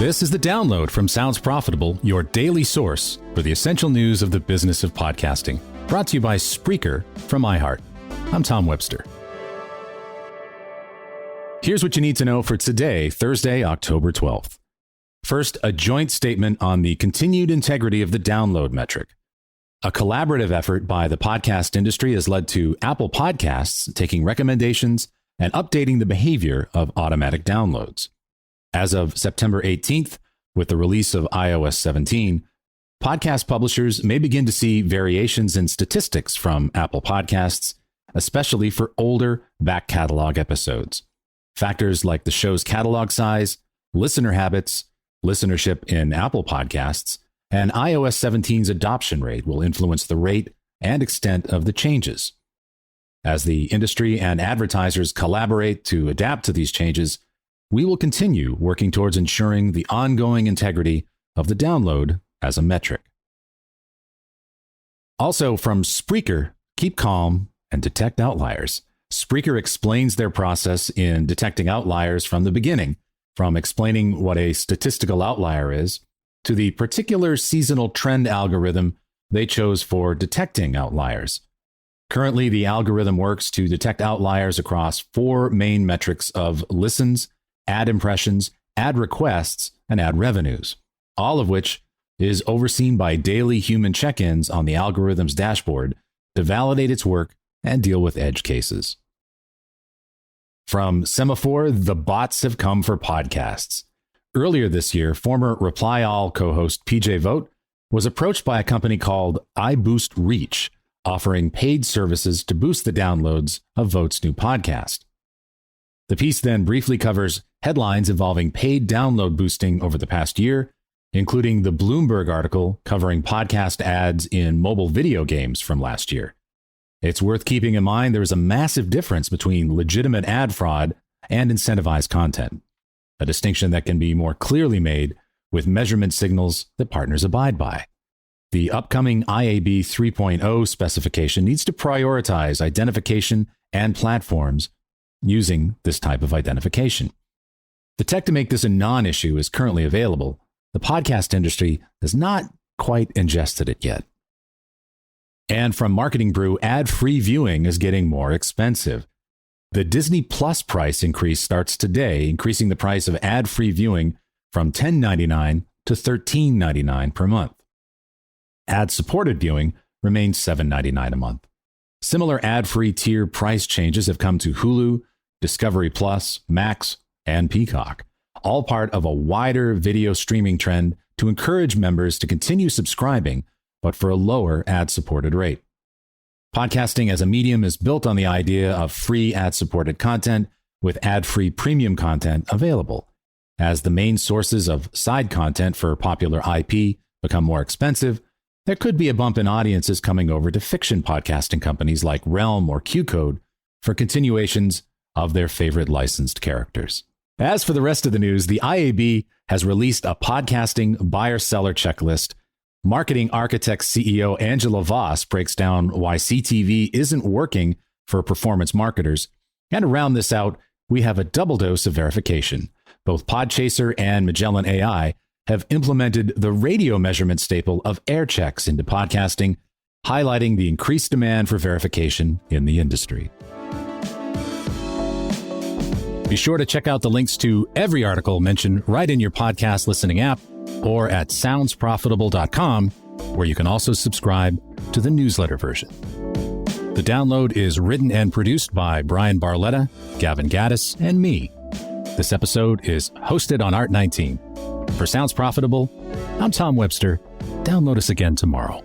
This is The Download from Sounds Profitable, your daily source for the essential news of the business of podcasting. Brought to you by Spreaker from iHeart. I'm Tom Webster. Here's what you need to know for today, Thursday, October 12th. First, a joint statement on the continued integrity of the download metric. A collaborative effort by the podcast industry has led to Apple Podcasts taking recommendations and updating the behavior of automatic downloads. As of September 18th, with the release of iOS 17, podcast publishers may begin to see variations in statistics from Apple Podcasts, especially for older back catalog episodes. Factors like the show's catalog size, listener habits, listenership in Apple Podcasts, and iOS 17's adoption rate will influence the rate and extent of the changes. As the industry and advertisers collaborate to adapt to these changes, we will continue working towards ensuring the ongoing integrity of the download as a metric. Also from Spreaker, keep calm and detect outliers. Spreaker explains their process in detecting outliers from the beginning, from explaining what a statistical outlier is to the particular seasonal trend algorithm they chose for detecting outliers. Currently, the algorithm works to detect outliers across four main metrics of listens, ad impressions, ad requests, and ad revenues, all of which is overseen by daily human check-ins on the algorithm's dashboard to validate its work and deal with edge cases. From Semaphore, the bots have come for podcasts. Earlier this year, former Reply All co-host PJ Vogt was approached by a company called iBoost Reach, offering paid services to boost the downloads of Vogt's new podcast. The piece then briefly covers headlines involving paid download boosting over the past year, including the Bloomberg article covering podcast ads in mobile video games from last year. It's worth keeping in mind there is a massive difference between legitimate ad fraud and incentivized content, a distinction that can be more clearly made with measurement signals that partners abide by. The upcoming IAB 3.0 specification needs to prioritize identification and platforms using this type of identification. The tech to make this a non-issue is currently available. The podcast industry has not quite ingested it yet. And from Marketing Brew, ad-free viewing is getting more expensive. The Disney Plus price increase starts today, increasing the price of ad-free viewing from $10.99 to $13.99 per month. Ad-supported viewing remains $7.99 a month. Similar ad-free tier price changes have come to Hulu, Discovery Plus, Max, and Peacock, all part of a wider video streaming trend to encourage members to continue subscribing, but for a lower ad-supported rate. Podcasting as a medium is built on the idea of free ad-supported content with ad-free premium content available. As the main sources of side content for popular IP become more expensive, there could be a bump in audiences coming over to fiction podcasting companies like Realm or Qcode for continuations of their favorite licensed characters. As for the rest of the news, the IAB has released a podcasting buyer-seller checklist. Marketing Architects CEO Angela Voss breaks down why CTV isn't working for performance marketers. And to round this out, we have a double dose of verification. Both Podchaser and Magellan AI have implemented the radio measurement staple of Airchecks into podcasting, highlighting the increased demand for verification in the industry. Be sure to check out the links to every article mentioned right in your podcast listening app or at soundsprofitable.com, where you can also subscribe to the newsletter version. The Download is written and produced by Brian Barletta, Gavin Gaddis, and me. This episode is hosted on Art19. For Sounds Profitable, I'm Tom Webster. Download us again tomorrow.